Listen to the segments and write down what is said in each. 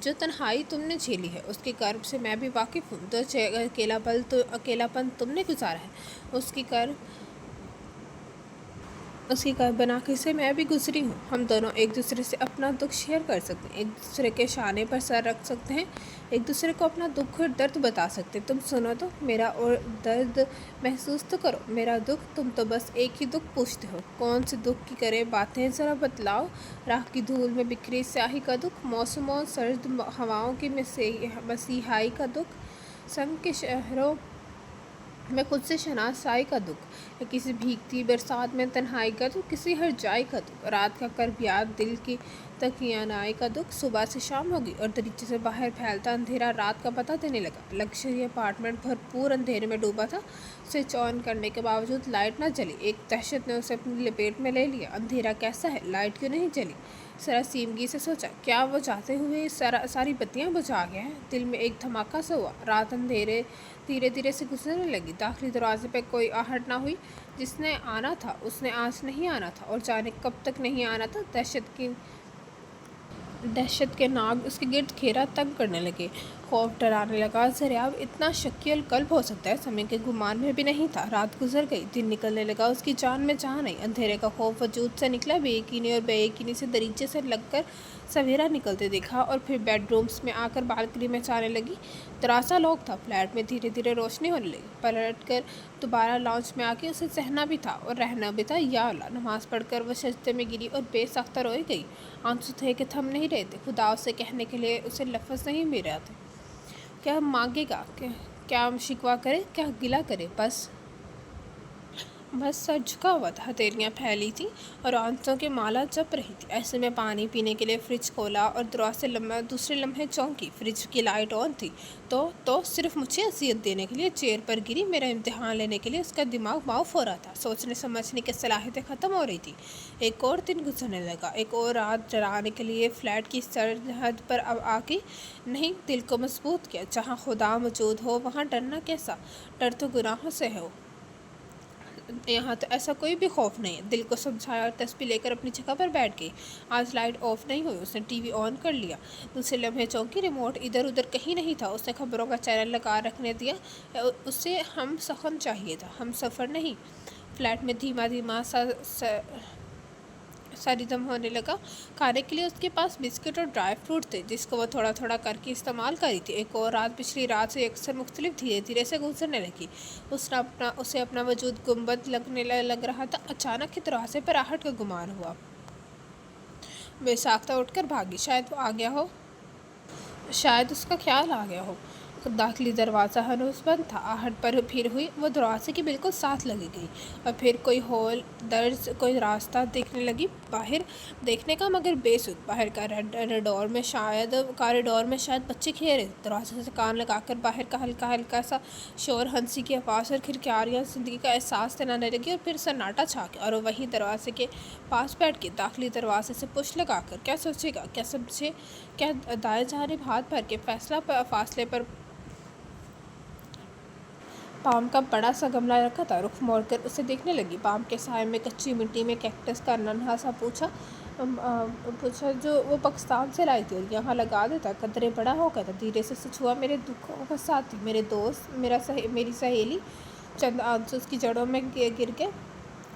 جو تنہائی تم نے جھیلی ہے اس کے کرب سے میں بھی واقف ہوں، جو اکیلا پن تم نے گزارا ہے اس کی بنا کے سے میں بھی گزری ہوں۔ ہم دونوں ایک دوسرے سے اپنا دکھ شیئر کر سکتے ہیں، ایک دوسرے کے شانے پر سر رکھ سکتے ہیں، ایک دوسرے کو اپنا دکھ اور درد بتا سکتے ہیں۔ تم سنو تو میرا اور درد محسوس تو کرو میرا دکھ، تم تو بس ایک ہی دکھ پوچھتے ہو۔ کون سے دکھ کی کرے باتیں ذرا بتلاؤ، راہ کی دھول میں بکھری سیاہی کا دکھ، موسموں سرد ہواؤں کی مسیحائی کا دکھ، سنگ کے شہروں میں خود سے شناسائی کا دکھ، یا کسی بھیگتی برسات میں تنہائی کا دکھ، کسی ہر جائی کا دکھ، رات کا کرب یاد دل کی تکیانائی کا دکھ۔ صبح سے شام ہوگی اور دریچے سے باہر پھیلتا اندھیرا رات کا پتہ دینے لگا۔ لگژری اپارٹمنٹ بھرپور اندھیرے میں ڈوبا تھا، سوئچ آن کرنے کے باوجود لائٹ نہ جلی۔ ایک دہشت نے اسے اپنی لپیٹ میں لے لیا۔ اندھیرا کیسا ہے، لائٹ کیوں نہیں جلی؟ سراسیمگی سے سوچا، کیا وہ جاتے ہوئے ساری بتیاں بجھا گیا ہے؟ دل میں ایک دھماکہ سا ہوا۔ رات دھیرے دھیرے سے گزرنے لگی۔ داخلی دروازے پہ کوئی آہٹ نہ ہوئی۔ جس نے آنا تھا اس نے آج نہیں آنا تھا، اور جانے کب تک نہیں آنا تھا۔ دہشت کے ناگ اس کے گرد گھیرا تنگ کرنے لگے۔ خوف ڈرانے لگا۔ زریاب اتنا شکی القلب ہو سکتا ہے، سمے کے گمان میں بھی نہیں تھا۔ رات گزر گئی، دن نکلنے لگا، اس کی جان میں جان آئی۔ اندھیرے کا خوف وجود سے نکلا، بے یقینی اور بے یقینی سے دریچے سے لگ کر سویرا نکلتے دیکھا، اور پھر بیڈ رومز میں آ کر بالکنی میں جانے لگی۔ دراصل لاک تھا۔ فلیٹ میں دھیرے دھیرے روشنی ہونے لگی۔ پلٹ کر دوبارہ لاؤنج میں آ کے اسے سہنا بھی تھا اور رہنا بھی تھا۔ یا اللہ! نماز پڑھ کر وہ سجدے میں گری اور بے ساختہ روئے گئی۔ آنسو تھے کہ تھم نہیں رہے تھے۔ خدا اسے کہنے کے لیے اسے لفظ نہیں مل رہے تھے۔ کیا مانگے گا، کیا شکوہ کرے، کیا گلہ کرے؟ بس سر جھکا ہوا تھا، ہتھیلیاں پھیلی تھیں اور آنسوں کی مالا جپ رہی تھی۔ ایسے میں پانی پینے کے لیے فریج کھولا اور دوسرے لمحے چونکی۔ فریج کی لائٹ آن تھی تو صرف مجھے اذیت دینے کے لیے چیئر پر گری، میرا امتحان لینے کے لیے اس کا دماغ معاف ہو رہا تھا۔ سوچنے سمجھنے کی صلاحیتیں ختم ہو رہی تھی۔ ایک اور دن گزرنے لگا، ایک اور رات ڈرانے کے لیے فلیٹ کی سرحد پر آ کے نہیں، دل کو مضبوط کیا۔ جہاں خدا موجود ہو وہاں ڈرنا کیسا؟ ڈر تو گناہوں سے ہو، یہاں تو ایسا کوئی بھی خوف نہیں ہے۔ دل کو سمجھایا اور تسبیح لے کر اپنی جگہ پر بیٹھ گئی۔ آج لائٹ آف نہیں ہوئی۔ اس نے ٹی وی آن کر لیا۔ دوسرے لمحے چونکی، ریموٹ ادھر ادھر کہیں نہیں تھا۔ اس نے خبروں کا چینل لگا رکھنے دیا۔ اسے ہم سخن چاہیے تھا، ہم سفر نہیں۔ فلیٹ میں دھیما سا ردم ہونے لگا۔ کھانے کے لیے اس کے پاس بسکٹ اور ڈرائی فروٹ تھے، جس کو وہ تھوڑا تھوڑا کر کے استعمال کری تھی۔ ایک اور رات پچھلی رات سے یکسر مختلف دھیرے دھیرے سے گزرنے لگی۔ اسے اپنا وجود گنبد لگنے لگ رہا تھا۔ اچانک ہی دروازے پر آہٹ کا گمان ہوا۔ بے ساختہ اٹھ کر بھاگی۔ شاید وہ آ گیا ہو، شاید اس کا خیال آ گیا ہو۔ داخلی دروازہ ہنوز بند تھا۔ آہٹ پر پھر ہوئی۔ وہ دروازے کے بالکل ساتھ لگی گئی اور پھر کوئی ہول درز کوئی راستہ دیکھنے لگی باہر دیکھنے کا، مگر بے سود۔ باہر کاریڈور میں شاید بچے کھیل رہے تھے۔ دروازے سے کان لگا کر باہر کا ہلکا ہلکا سا شور، ہنسی کی آواز اور کھرکھریاں زندگی کا احساس دلانے لگی، اور پھر سناٹا چھا گیا، اور وہ وہیں دروازے کے پاس بیٹھ کے داخلی دروازے سے پشت لگا کر کیا سوچے گا، کیا سمجھے، کیا دائیں جانب ہاتھ بھر کے فاصلے پر پام کا بڑا سا گملہ رکھا تھا۔ رخ موڑ کر اسے دیکھنے لگی۔ پام کے سائے میں کچی مٹی میں کیکٹس کا ننھا سا پوچھا جو وہ پاکستان سے لائی تھی اور یہاں لگا دیتا۔ قدرے بڑا ہو گیا تھا۔ دھیرے سے سچ ہوا، میرے دکھوں کا ساتھی، میرے دوست، میری سہیلی۔ چند آنسو اس کی جڑوں میں گر کے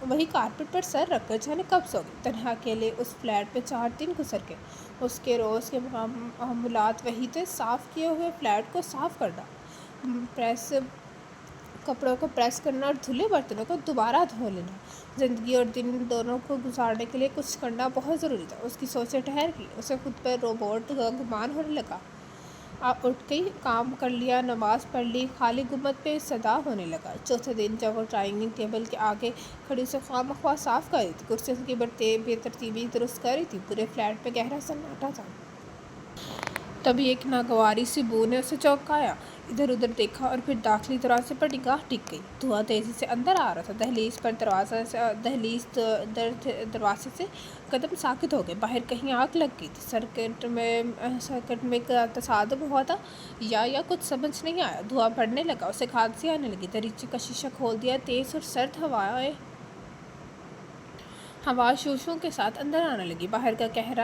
وہی کارپٹ پر سر رکھ کر جانے کب سو گئی۔ تنہا اکیلے اس فلیٹ میں 4 دن گزر گئے۔ اس کے روز کے معمولات وہی تھے، صاف کیے ہوئے فلیٹ کو صاف کرنا، کپڑوں کو پریس کرنا اور دھلے برتنوں کو دوبارہ دھو لینا۔ زندگی اور دن دونوں کو گزارنے کے لیے کچھ کرنا بہت ضروری تھا۔ اس کی سوچیں ٹھہر گئی۔ اسے خود پر روبوٹ کا گمان ہونے لگا۔ اٹھ گئی، کام کر لیا، نماز پڑھ لی، خالی گنبد پہ صدا ہونے لگا۔ چوتھے دن جب وہ ڈائننگ ٹیبل کے آگے کھڑی اسے خواہ مخواہ صاف کر رہی تھی، کرسیوں کی بے ترتیبی درست کر رہی تھی، پورے فلیٹ میں گہرا سناٹا تھا۔ تبھی ایک ناگواری سی بو نے اسے چونکایا۔ ادھر ادھر دیکھا اور پھر داخلی دروازے پر نگاہ ٹک گئی۔ دھواں تیزی سے اندر آ رہا تھا۔ دروازے سے قدم ساکت ہو گئے۔ باہر کہیں آگ لگ گئی تھی۔ سرکٹ میں تصادم ہوا تھا یا کچھ سمجھ نہیں آیا۔ دھواں بڑھنے لگا، اسے کھانسی آنے لگی۔ دریچے کا شیشہ کھول دیا۔ تیز اور سرد ہوائیں ہوا شوشوں کے ساتھ اندر آنے لگی۔ باہر کا قہر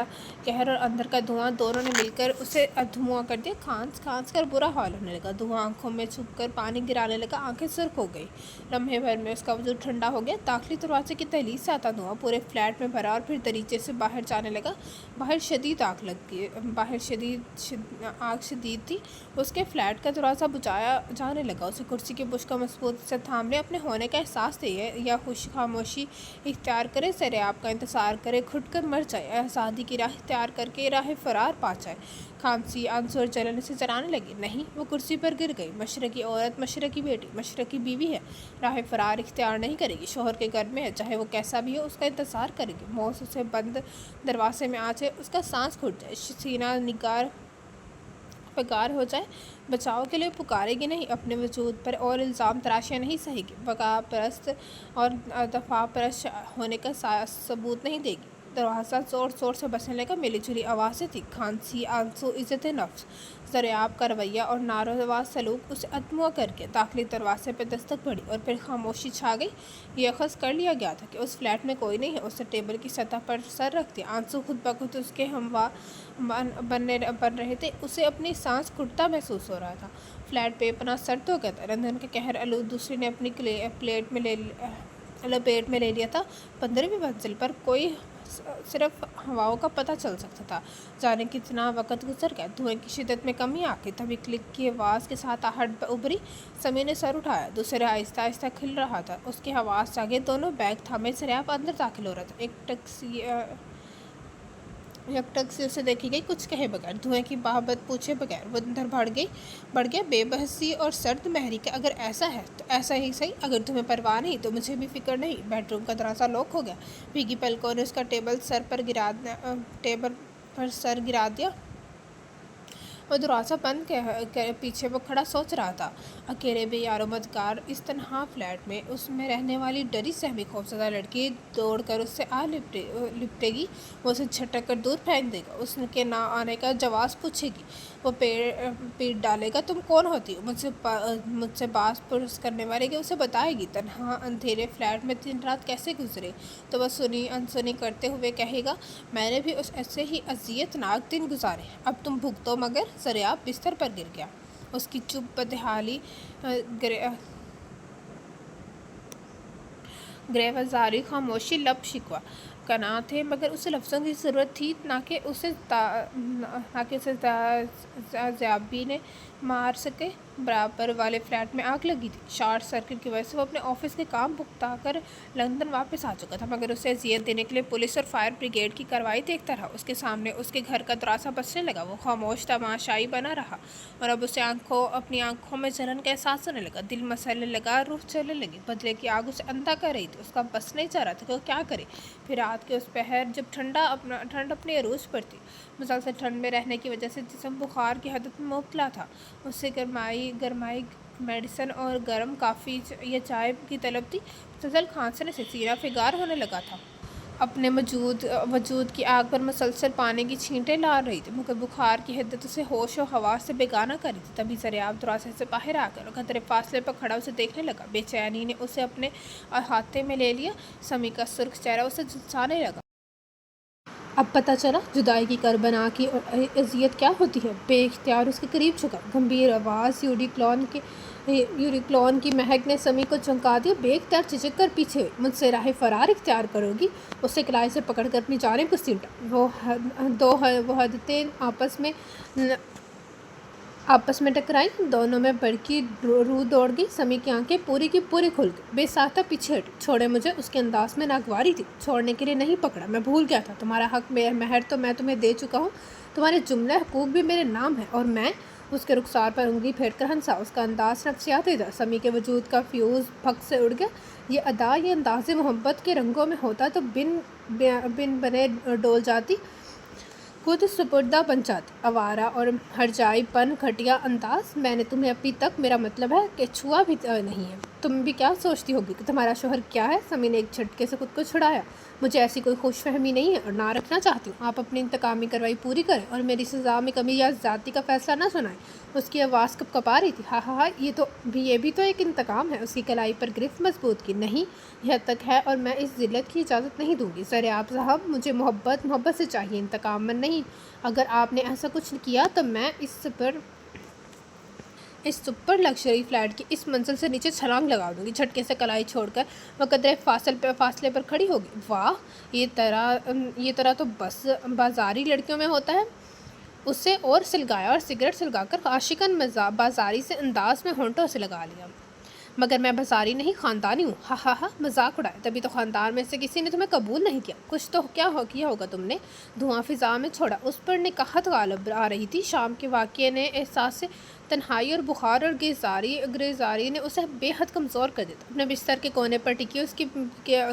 اور اندر کا دھواں دونوں نے مل کر اسے دھواں کر دیا۔ کھانس کھانس کر برا حال ہونے لگا۔ دھواں آنکھوں میں چھپ کر پانی گرانے لگا۔ آنکھیں سرخ ہو گئی۔ لمحے بھر میں اس کا وجود ٹھنڈا ہو گیا۔ داخلی دروازے کی دہلیز سے آتا دھواں پورے فلیٹ میں بھرا اور پھر دریچے سے باہر جانے لگا۔ باہر آگ شدید تھی۔ اس کے فلیٹ کا دروازہ بجھایا جانے لگا۔ اسے کرسی کے بش کو مضبوطی سے تھام لیا۔ اپنے ہونے کا احساس دے یا خاموشی اختیار کرے، سریاب کا انتظار کرے، گھٹ کر مر جائے، آزادی کی راہ اختیار کر کے راہ فرار پا جائے۔ کھانسی، آنسو اور جلن اسے جلانے لگی۔ نہیں، وہ کرسی پر گر گئی۔ مشرقی عورت، مشرقی بیٹی، مشرقی بیوی ہے، راہ فرار اختیار نہیں کرے گی۔ شوہر کے گھر میں ہے، چاہے وہ کیسا بھی ہو، اس کا انتظار کرے گی۔ موت اسے بند دروازے میں آ جائے، اس کا سانس گھٹ جائے، سینہ نگار پگار ہو جائے، بچاؤ کے لیے پکارے گی نہیں، اپنے وجود پر اور الزام تراشیاں نہیں سہے گی، بقا پرست اور دفاع پرست ہونے کا ثبوت نہیں دے گی۔ دروازہ زور زور سے بجنے لگا۔ ملی جلی آوازیں تھیں۔ کھانسی، آنسو، عزت نفس، زریاب کا رویہ اور ناروا سلوک اسے ادموا کر کے داخلی دروازے پہ دستک پڑی اور پھر خاموشی چھا گئی۔ یہ اخذ کر لیا گیا تھا کہ اس فلیٹ میں کوئی نہیں ہے۔ اس نے ٹیبل کی سطح پر سر رکھ دیا۔ آنسو خود بخود اس کے ہمواہ بن رہے تھے۔ اسے اپنی سانس گھٹتا محسوس ہو رہا تھا۔ فلیٹ بے پناہ سرد ہو گیا تھا۔ رندھن کا قہر آلود دوسری نے اپنی لپیٹ میں لے لیا تھا۔ 15ویں منزل پر کوئی صرف ہواؤں کا پتہ چل سکتا تھا۔ جانے کتنا وقت گزر گیا۔ دھوئیں کی شدت میں کمی آ گئی۔ تبھی کلک کی آواز کے ساتھ آہٹ ابھری۔ سمیع نے سر اٹھایا۔ دوسرا آہستہ آہستہ کھل رہا تھا۔ اس کے حواس جاگے، دونوں بیگ تھامے سریاب اندر داخل ہو رہا تھا۔ یک ٹک سے اسے دیکھی گئی، کچھ کہے بغیر، دھوئیں کی بابت پوچھے بغیر وہ اندر بڑھ گیا بے بسی اور سرد مہری کہ اگر ایسا ہے تو ایسا ہی صحیح، اگر تمہیں پرواہ نہیں تو مجھے بھی فکر نہیں۔ بیڈ روم کا دروازہ لاک ہو گیا۔ بھیگی پلکوں نے اس کا ٹیبل پر سر گرا دیا۔ وہ دروازہ بند کرے پیچھے وہ کھڑا سوچ رہا تھا۔ اکیلے بے یار و مددگار اس تنہا فلیٹ میں اس میں رہنے والی ڈری سہمی خوفزدہ لڑکی دوڑ کر اس سے آ لپٹے گی، وہ اسے جھٹک کر دور پھینک دے گا، اس کے نہ آنے کا جواز پوچھے گی، وہ پیٹ ڈالے گا، تم کون ہوتی ہو، مجھ سے باز پرس کرنے والے گی، اسے بتائے گی تنہا اندھیرے فلیٹ میں دن رات کیسے گزرے، تو وہ سنی انسنی کرتے ہوئے کہے گا میں نے بھی ایسے ہی اذیت ناک دن گزارے ہیں، اب تم بھگتو مگر۔ سریاب بستر پر گر گیا۔ اس کی چپ بدحالی گریوزاری خاموشی لب شکوہ کنا تھے، مگر اسے لفظوں کی ضرورت تھی نہ کہ اسے ذیابی نے مار سکے۔ برابر والے فلیٹ میں آگ لگی تھی۔ شارٹ سرکٹ کی وجہ سے وہ اپنے آفس کے کام بھگتا کر لندن واپس آ چکا تھا، مگر اسے اذیت دینے کے لیے پولیس اور فائر بریگیڈ کی کارروائی دیکھتا رہا۔ اس کے سامنے اس کے گھر کا دروازہ بجنے لگا۔ وہ خاموش تماشائی بنا رہا اور اب اسے اپنی آنکھوں میں جلن کا احساس ہونے لگا، دل مسلنے لگا، روح چلنے لگی۔ بدلے کی آگ اسے اندھا کر رہی تھی۔ اس کا بس نہیں چل رہا تھا کہ وہ کیا کرے۔ پھر رات کے اس پہر جب ٹھنڈ اپنے عروج پر تھی، مسلسل ٹھنڈ میں رہنے کی وجہ سے جسم بخار کی حدت میں مبتلا تھا، اسے گرمائی میڈیسن اور گرم کافی یا چائے کی طلب تھی۔ مسلسل کھانسنے سے سینہ فگار ہونے لگا تھا۔ اپنے وجود کی آگ پر مسلسل پانی کی چھینٹیں لا رہی تھی، مگر بخار کی حدت اسے ہوش و حواس سے بیگانہ کر رہی تھی۔ تبھی سریاب دروازے سے باہر آ کر قدرے فاصلے پر کھڑا اسے دیکھنے لگا۔ بے چینی نے اسے اپنے احاطے میں لے لیا۔ سمیع کا سرخ چہرہ اسے جھنسانے لگا۔ اب پتہ چلا جدائی کی کربنا کی اذیت کیا ہوتی ہے۔ بے اختیار اس کے قریب جھکا۔ گمبھیر آواز یوریکلون کی مہک نے سمیع کو چونکا دیا۔ بے اختیار جھجک کر پیچھے ہوئی۔ مجھ سے راہ فرار اختیار کرو گی؟ اسے کلائی سے پکڑ کر اپنی جانب گھسیٹا۔ وہ حدتیں آپس میں ٹکرائیں، دونوں میں بڑکی روح دوڑ گئی۔ سمیع کی آنکھیں پوری کی پوری کھل گئی۔ بے ساختہ پیچھے ہٹی۔ چھوڑے مجھے، اس کے انداز میں ناگواری تھی۔ چھوڑنے کے لیے نہیں پکڑا، میں بھول گیا تھا، تمہارا حق مہر تو میں تمہیں دے چکا ہوں، تمہارے جملہ حقوق بھی میرے نام ہیں، اور میں اس کے رخسار پر انگلی پھیر کر ہنسا۔ اس کا انداز نفسیاتی تھا۔ سمیع کے وجود کا فیوز پھک سے اڑ گیا۔ یہ ادا، یہ انداز محبت کے رنگوں میں ہوتا تو بن بنے ڈول جاتی، خود سپردہ بن جاتی۔ آوارہ اور ہرجائی پن، گھٹیا انداز، میں نے تمہیں ابھی تک، میرا مطلب ہے کہ چھوا بھی نہیں ہے۔ تم بھی کیا سوچتی ہوگی کہ تمہارا شوہر کیا ہے؟ سمی نے ایک جھٹکے سے خود کو چھڑایا۔ مجھے ایسی کوئی خوش فہمی نہیں ہے اور نہ رکھنا چاہتی ہوں۔ آپ اپنی انتقامی کارروائی پوری کریں اور میری سزا میں کمی یا زیادتی کا فیصلہ نہ سنائیں۔ اس کی آواز کب کپا رہی تھی۔ ہاں ہاں ہاں، یہ بھی تو ایک انتقام ہے۔ اس کی کلائی پر گرفت مضبوط کی۔ نہیں، یہ حد تک ہے اور میں اس ذلت کی اجازت نہیں دوں گی۔ زریاب صاحب، مجھے محبت سے چاہیے، انتقام میں نہیں۔ اگر آپ نے ایسا کچھ کیا تو میں اس سپر لگژری فلیٹ کی اس منزل سے نیچے چھلانگ لگا دوں گی۔ جھٹکے سے کلائی چھوڑ کر وہ قدرے فاصلے پر کھڑی ہوگی۔ واہ، یہ طرح تو بس بازاری لڑکیوں میں ہوتا ہے۔ اسے اور سلگایا اور سگریٹ سلگا کر عاشقاً بازاری سے انداز میں ہونٹوں سے لگا لیا۔ مگر میں بازاری نہیں، خاندانی ہوں۔ ہاں ہاں ہاں، مذاق اڑایا۔ تبھی تو خاندان میں سے کسی نے تمہیں قبول نہیں کیا۔ کچھ تو کیا ہوگا تم نے؟ دھواں فضا میں چھوڑا۔ اس پر نکاہت غالب آ رہی تھی۔ شام کے واقعے نے احساس تنہائی اور بخار اور گریزاری نے اسے بے حد کمزور کر دیا تھا۔ اپنے بستر کے کونے پر ٹکی اس کی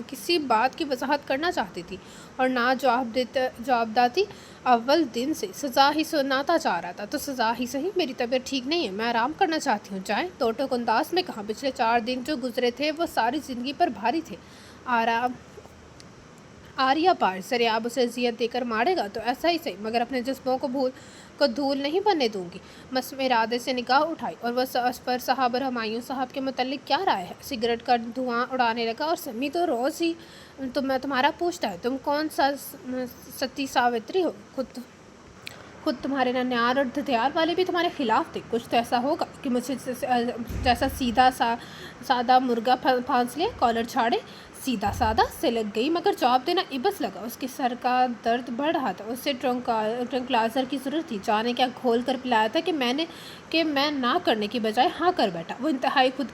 کسی بات کی وضاحت کرنا چاہتی تھی اور نہ جوابدہ تھی۔ اول دن سے سزا ہی سناتا جا رہا تھا۔ تو سزا ہی صحیح، میری طبیعت ٹھیک نہیں ہے، میں آرام کرنا چاہتی ہوں۔ جائیں؟ توٹک انداز میں کہا۔ پچھلے 4 دن جو گزرے تھے وہ ساری زندگی پر بھاری تھے۔ آریہ پار زریاب اسے اذیت دے کر مارے گا تو ایسا ہی صحیح، مگر اپنے جذبوں کو دھول نہیں بننے دوں گی۔ مسم ارادے سے نگاہ اٹھائی اور وہ اسفر صاحب اور ہمایوں صاحب کے متعلق کیا رائے ہے؟ سگریٹ کا دھواں اڑانے لگا۔ اور سمی تو روز ہی تمہارا پوچھتا ہے، تم کون سا ستی ساوتری ہو؟ خود تمہارے ننیار اور دھتیار والے بھی تمہارے خلاف تھے۔ کچھ تو ایسا ہوگا کہ مجھے جیسا سیدھا سادہ مرغا پھانس لے، کالر چھاڑے۔ سیدھا سادہ سے لگ گئی، مگر جواب دینا عبث لگا۔ اس کے سر کا درد بڑھ رہا تھا۔ اسے ٹرنکلائزر کی ضرورت تھی۔ جانے کیا گھول کر پلایا تھا کہ میں نہ کرنے کی بجائے ہاں کر بیٹھا۔ وہ انتہائی خود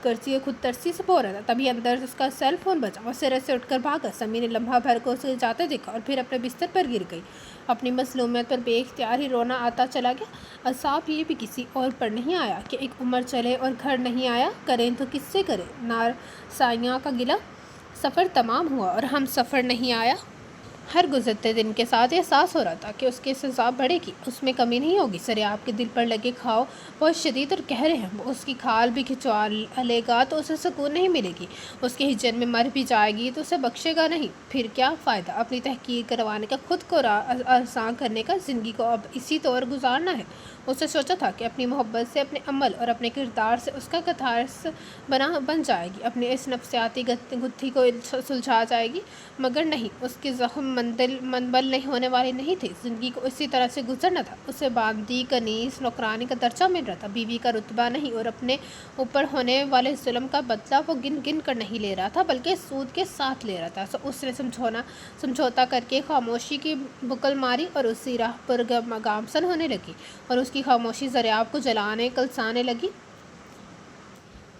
ترسی سے بول رہا تھا۔ تبھی اندر اس کا سیل فون بجا۔ وہ سرے سے اٹھ کر بھاگا۔ سمی نے لمحہ بھر کو اسے جاتے دیکھا اور پھر اپنے بستر پر گر گئی۔ اپنی مظلومیت پر بے اختیار ہی رونا آتا چلا گیا۔ عذاب یہ بھی کسی اور پر نہیں آیا کہ ایک عمر چلے اور گھر نہیں آیا؟ کریں تو کس سے کریں؟ نارسائیاں کا گلہ۔ سفر تمام ہوا اور ہم سفر نہیں آیا۔ ہر گزرتے دن کے ساتھ احساس ہو رہا تھا کہ اس کی سزا بڑھے گی، اس میں کمی نہیں ہوگی۔ زریاب کے دل پر لگے گھاؤ بہت شدید اور گہرے ہیں۔ وہ اس کی کھال بھی کھنچوا لے گا تو اسے سکون نہیں ملے گی۔ اس کے ہجن میں مر بھی جائے گی تو اسے بخشے گا نہیں۔ پھر کیا فائدہ اپنی تحقیر کروانے کا، خود کو آسان کرنے کا؟ زندگی کو اب اسی طور گزارنا ہے۔ اس نے سوچا تھا کہ اپنی محبت سے، اپنے عمل اور اپنے کردار سے اس کا کتھارس بن جائے گی، اپنی اس نفسیاتی گتھی کو سلجھا جائے گی، مگر نہیں، اس کے زخم منبل نہیں ہونے والے نہیں تھے۔ زندگی کو اسی طرح سے گزرنا تھا۔ اسے باندی کنیز نوکرانی کا درجہ مل رہا تھا، بیوی کا رتبہ نہیں، اور اپنے اوپر ہونے والے ظلم کا بدلہ وہ گن کر نہیں لے رہا تھا بلکہ سود کے ساتھ لے رہا تھا۔ اس نے سمجھوتا کر کے خاموشی کی بکل ماری اور اسی راہ پر گامزن ہونے لگی، اور اس کی خاموشی زریاب کو جلانے کلسانے لگی۔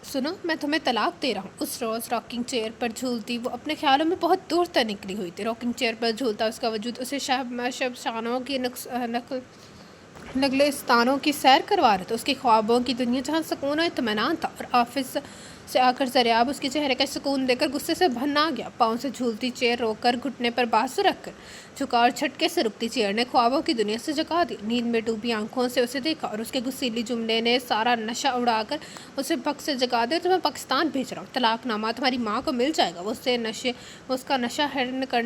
سنو، میں تمہیں طلاق دے رہا ہوں۔ اس روز راکنگ چیئر پر جھولتی وہ اپنے خیالوں میں بہت دور تک نکلی ہوئی تھی۔ راکنگ چیئر پر جھولتا اس کا وجود اسے شبشانوں کی نگلستانوں کی سیر کروا رہا تھا، اس کے خوابوں کی دنیا جہاں سکون و اطمینان تھا۔ اور آفس سے آ کر زریاب اس کے چہرے کا سکون دے کر غصے سے بھن آ گیا۔ پاؤں سے جھولتی چیئر روک کر گھٹنے پر بازو رکھ کر جھکا اور جھٹکے سے رکتی چیئر نے خوابوں کی دنیا سے جگا دیا۔ نیند میں ڈوبی آنکھوں سے اسے دیکھا اور اس کے غصیلی جملے نے سارا نشہ اڑا کر اسے بھگ سے جگا دیا۔ تمہیں پاکستان بھیج رہا ہوں، طلاق نامہ تمہاری ماں کو مل جائے گا۔ وہ اس کا نشہ ہرن کر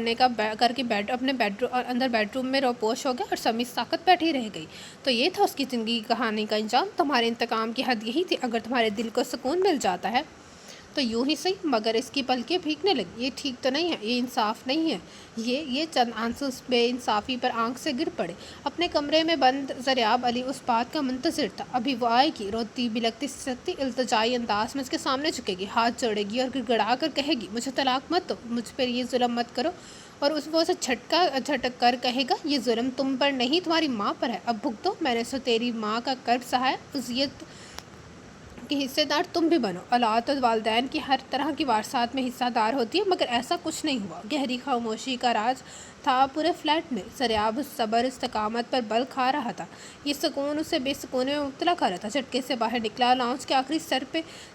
کے اپنے اندر بیڈ روم میں روپوش ہو گیا اور سمی ساکت بیٹھی رہ گئی۔ تو یہ تھا اس کی زندگی کی کہانی کا انجام۔ تمہارے انتقام کی حد یہی تھی۔ اگر تمہارے دل کو سکون مل جاتا ہے تو یوں ہی صحیح، مگر اس کی پلکیں بھیگنے لگی۔ یہ ٹھیک تو نہیں ہے، یہ انصاف نہیں ہے۔ یہ چند آنسو اس بے انصافی پر آنکھ سے گر پڑے۔ اپنے کمرے میں بند زریاب علی اس بات کا منتظر تھا، ابھی وہ آئے گی، روتی بلکتی سکتی التجائی انداز میں اس کے سامنے جھکے گی، ہاتھ جوڑے گی اور گڑگڑا کر کہے گی، مجھے طلاق مت دو، مجھ پر یہ ظلم مت کرو۔ اور وہ اسے جھٹک کر کہے گا، یہ ظلم تم پر نہیں، تمہاری ماں پر ہے، اب بھگتو، میں نے تیری ماں کا کرب سہایا، اذیت کے حصے دار تم بھی بنو۔ اولاد اور والدین کی ہر طرح کی وراثت میں حصہ دار ہوتی ہے، مگر ایسا کچھ نہیں ہوا۔ گہری خاموشی کا راج تھا پورے فلیٹ میں۔ زریاب صبر استقامت پر بل کھا رہا تھا، یہ سکون اسے بے سکونی میں مبتلا کر رہا تھا۔ جھٹکے سے باہر نکلا۔ لاؤنج کے آخری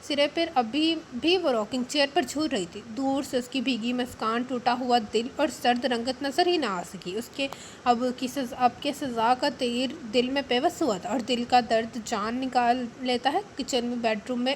سرے پر ابھی بھی وہ راکنگ چیئر پر جھول رہی تھی۔ دور سے اس کی بھیگی مسکان، ٹوٹا ہوا دل اور سرد رنگت نظر ہی نہ آ سکی۔ اس کے اب کے سزا کا تیر دل میں پیوست ہوا تھا، اور دل کا درد جان نکال لیتا ہے۔ کچن میں بیڈ روم میں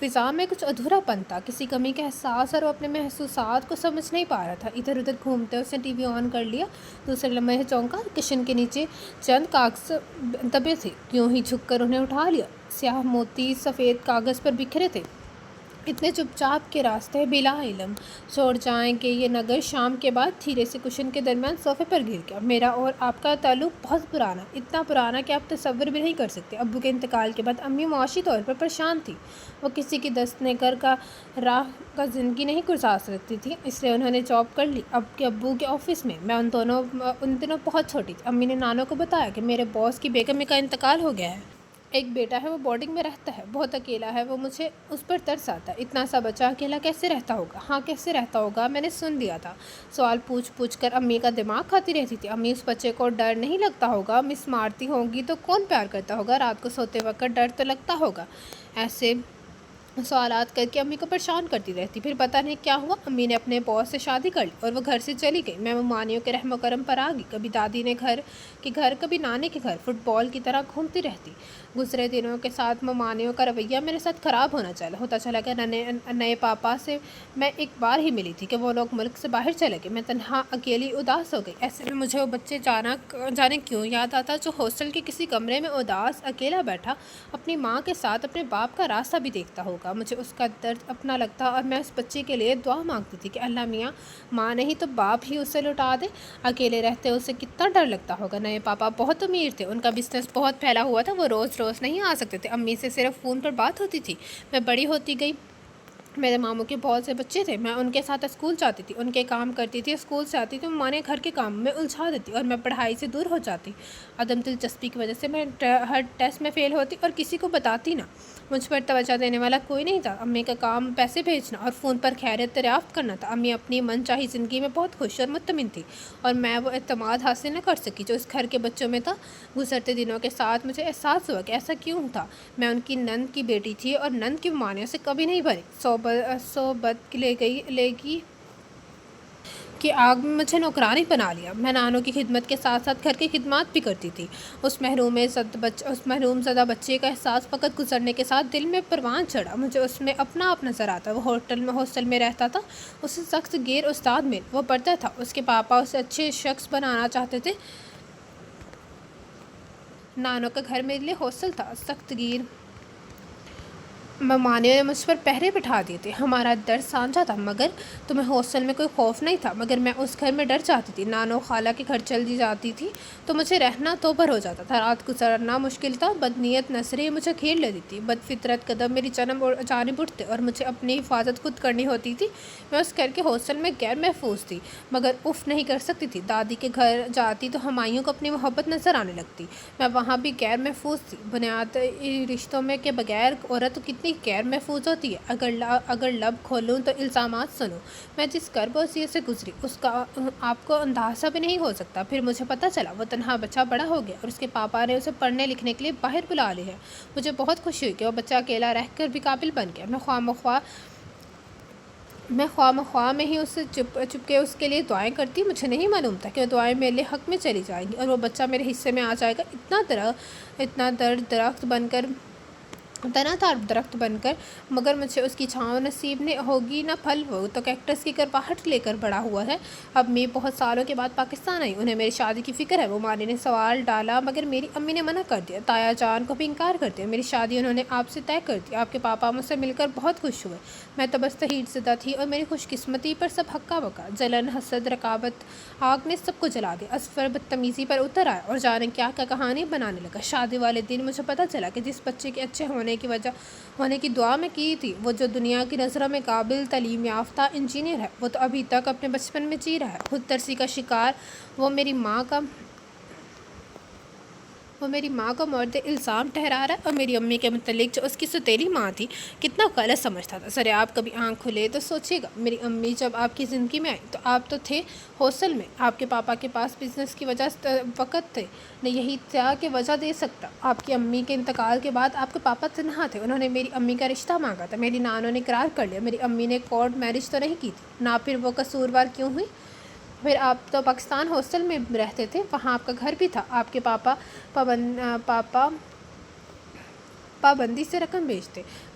فضا میں کچھ ادھورا پن تھا، کسی کمی کا احساس، اور وہ اپنے محسوسات کو سمجھ نہیں پا رہا تھا۔ ادھر ادھر گھومتے اس نے ٹی وی آن کر لیا، دوسرے لمحے چونکا، کشن کے نیچے چند کاغذ دبے تھے، یوں ہی جھک کر انہیں اٹھا لیا۔ سیاہ موتی سفید کاغذ پر بکھرے تھے، اتنے چپ چاپ کے راستے بلا علم چھوڑ جائیں کہ یہ نگر شام کے بعد دھیرے سے کشن کے درمیان صوفے پر گر گیا۔ میرا اور آپ کا تعلق بہت پرانا، اتنا پرانا کہ آپ تصور بھی نہیں کر سکتے۔ ابو کے انتقال کے بعد امی معاشی طور پر پریشان تھی، وہ کسی کی دست نگر کا راہ کا زندگی نہیں گزار سکتی تھی، اس لیے انہوں نے جاب کر لی ابو کے آفس میں۔ میں ان دنوں بہت چھوٹی تھی۔ امی نے نانو کو بتایا کہ میرے باس کی بیگم کا انتقال ہو گیا ہے، ایک بیٹا ہے، وہ بورڈنگ میں رہتا ہے، بہت اکیلا ہے، وہ مجھے اس پر ترس آتا ہے۔ اتنا سا بچہ اکیلا کیسے رہتا ہوگا؟ ہاں کیسے رہتا ہوگا، میں نے سن لیا تھا۔ سوال پوچھ پوچھ کر امی کا دماغ کھاتی رہتی تھی۔ امی اس بچے کو ڈر نہیں لگتا ہوگا؟ مس مارتی ہوں گی تو کون پیار کرتا ہوگا؟ رات کو سوتے وقت ڈر تو لگتا ہوگا؟ ایسے سوالات کر کے امی کو پریشان کرتی رہتی۔ پھر پتہ نہیں کیا ہوا، امی نے اپنے باس سے شادی کر لی اور وہ گھر سے چلی گئی۔ میں ممانیوں کے رحم و کرم پر آ گئی، کبھی دادی نے گھر کے گھر، کبھی نانے کے گھر، فٹ بال کی طرح گھومتی رہتی۔ گزرے دنوں کے ساتھ ممانیوں کا رویہ میرے ساتھ خراب ہوتا چلا گیا۔ نئے پاپا سے میں ایک بار ہی ملی تھی کہ وہ لوگ ملک سے باہر چلے گئے۔ میں تنہا اکیلی اداس ہو گئی۔ ایسے میں مجھے وہ بچے جانے کیوں یاد آتا جو ہاسٹل کے کسی کمرے میں اداس اکیلا بیٹھا اپنی ماں کے ساتھ اپنے باپ کا راستہ بھی دیکھتا ہوگا۔ مجھے اس کا درد اپنا لگتا اور میں اس بچے کے لیے دعا مانگتی تھی کہ اللہ میاں ماں نہیں تو باپ ہی اسے لوٹا دے۔ اکیلے رہتے اسے کتنا ڈر لگتا ہوگا۔ نئے پاپا بہت امیر تھے، ان کا بزنس بہت پھیلا ہوا تھا، وہ روز نہیں آ سکتے تھے، امی سے صرف فون پر بات ہوتی تھی۔ میں بڑی ہوتی گئی، میرے ماموں کے بہت سے بچے تھے، میں ان کے ساتھ اسکول جاتی تھی، ان کے کام کرتی تھی، اسکول سے آتی تو ماں نے گھر کے کام میں الجھا دیتی اور میں پڑھائی سے دور ہو جاتی۔ عدم دلچسپی کی وجہ سے میں ہر ٹیسٹ میں فیل ہوتی اور کسی کو بتاتی نہ۔ مجھ پر توجہ دینے والا کوئی نہیں تھا۔ امی کا کام پیسے بھیجنا اور فون پر خیریت دریافت کرنا تھا۔ امی اپنی من چاہی زندگی میں بہت خوش اور مطمئن تھی اور میں وہ اعتماد حاصل نہ کر سکی جو اس گھر کے بچوں میں تھا۔ گزرتے دنوں کے ساتھ مجھے احساس ہوا کہ ایسا کیوں تھا۔ میں ان کی نند کی بیٹی تھی اور نند کی ممانیوں سے کبھی نہیں بھری۔ صوبت لے گی کہ آگ میں مجھے نوکرانی بنا لیا۔ میں نانوں کی خدمت کے ساتھ ساتھ گھر کی خدمات بھی کرتی تھی۔ اس محروم زدہ بچے کا احساس وقت گزرنے کے ساتھ دل میں پروان چڑھا۔ مجھے اس میں اپنا آپ نظر آتا۔ وہ ہاسٹل میں رہتا تھا، اسے سخت گیر استاد میں وہ پڑھتا تھا، اس کے پاپا اسے اچھے شخص بنانا چاہتے تھے۔ نانوں کا گھر میرے لیے ہاسٹل تھا، سخت گیر ممانیوں نے مجھ پر پہرے بٹھا دیے تھے۔ ہمارا در سانجا تھا، مگر تمہیں ہاسٹل میں کوئی خوف نہیں تھا، مگر میں اس گھر میں ڈر جاتی تھی۔ نانو خالہ کے گھر چلی جاتی تھی تو مجھے رہنا توبر ہو جاتا تھا، رات گزارنا مشکل تھا۔ بدنیت نظریں مجھے گھیر لیتی تھی، بد فطرت قدم میری جانب اٹھتے اور مجھے اپنی حفاظت خود کرنی ہوتی تھی۔ میں اس گھر کے ہاسٹل میں غیر محفوظ تھی، مگر اف نہیں کر سکتی تھی۔ دادی کے گھر جاتی تو ہمایوں کو اپنی محبت نظر آنے لگتی، میں وہاں بھی غیر محفوظ تھی۔ بنیادی رشتوں میں کے بغیر عورت کتنی غیر محفوظ ہوتی ہے۔ اگر لب کھولوں تو الزامات سنوں۔ میں جس کرب و اذیت سے گزری اس کا آپ کو اندازہ بھی نہیں ہو سکتا۔ پھر مجھے پتہ چلا وہ تنہا بچہ بڑا ہو گیا اور اس کے پاپا نے اسے پڑھنے لکھنے کے لیے باہر بلا لیا ہے۔ مجھے بہت خوشی ہوئی کہ وہ بچہ اکیلا رہ کر بھی قابل بن گیا۔ میں خواہ مخواہ میں ہی اس سے چپکے اس کے لیے دعائیں کرتی۔ مجھے نہیں معلوم تھا کہ وہ دعائیں میرے لیے حق میں چلی جائیں گی اور وہ بچہ میرے حصے میں آ جائے گا۔ اتنا درخت بن کر مگر مجھے اس کی چھاؤں نصیب ہوگی نہ پھل، وہ تو کیکٹس کی گرباہٹ لے کر بڑا ہوا ہے۔ اب میں بہت سالوں کے بعد پاکستان آئی، انہیں میری شادی کی فکر ہے۔ وہ مالی نے سوال ڈالا مگر میری امی نے منع کر دیا۔ تایا جان کو بھی انکار کر دیا۔ میری شادی انہوں نے آپ سے طے کر دی۔ آپ کے پاپا مجھ سے مل کر بہت خوش ہوئے۔ میں تو بس تحیر زدہ تھی اور میری خوش قسمتی پر سب ہکا بکا۔ جلن، حسد، رقابت، آگ نے سب کو جلا دیا۔ اصفر بدتمیزی پر اتر آیا اور جانے کیا کہانی بنانے لگا۔ شادی والے دن مجھے پتہ چلا کہ جس بچے کے اچھے ہونے کی دعا میں کی تھی، وہ جو دنیا کی نظروں میں قابل تعلیم یافتہ انجینئر ہے، وہ تو ابھی تک اپنے بچپن میں جی رہا ہے، خود ترسی کا شکار۔ وہ میری ماں کو مورد الزام ٹھہرا رہا ہے اور میری امی کے متعلق جو اس کی سوتیلی ماں تھی کتنا غلط سمجھتا تھا۔ ذرا آپ کبھی آنکھ کھلے تو سوچیے گا، میری امی جب آپ کی زندگی میں آئی تو آپ تو تھے ہاسٹل میں، آپ کے پاپا کے پاس بزنس کی وقت تھے نہ یہی تھا کہ وجہ دے سکتا۔ آپ کی امی کے انتقال کے بعد آپ کے پاپا تنہا تھے، انہوں نے میری امی کا رشتہ مانگا تھا، میری نانوں نے اقرار کر لیا۔ میری امی نے کورٹ میرج تو نہیں کی تھی نہ، پھر وہ قصوروار کیوں ہوئی؟ پھر آپ تو پاکستان ہاسٹل میں رہتے تھے، وہاں آپ کا گھر بھی تھا، آپ کے پاپا پابندی سے رقم بھیجتے،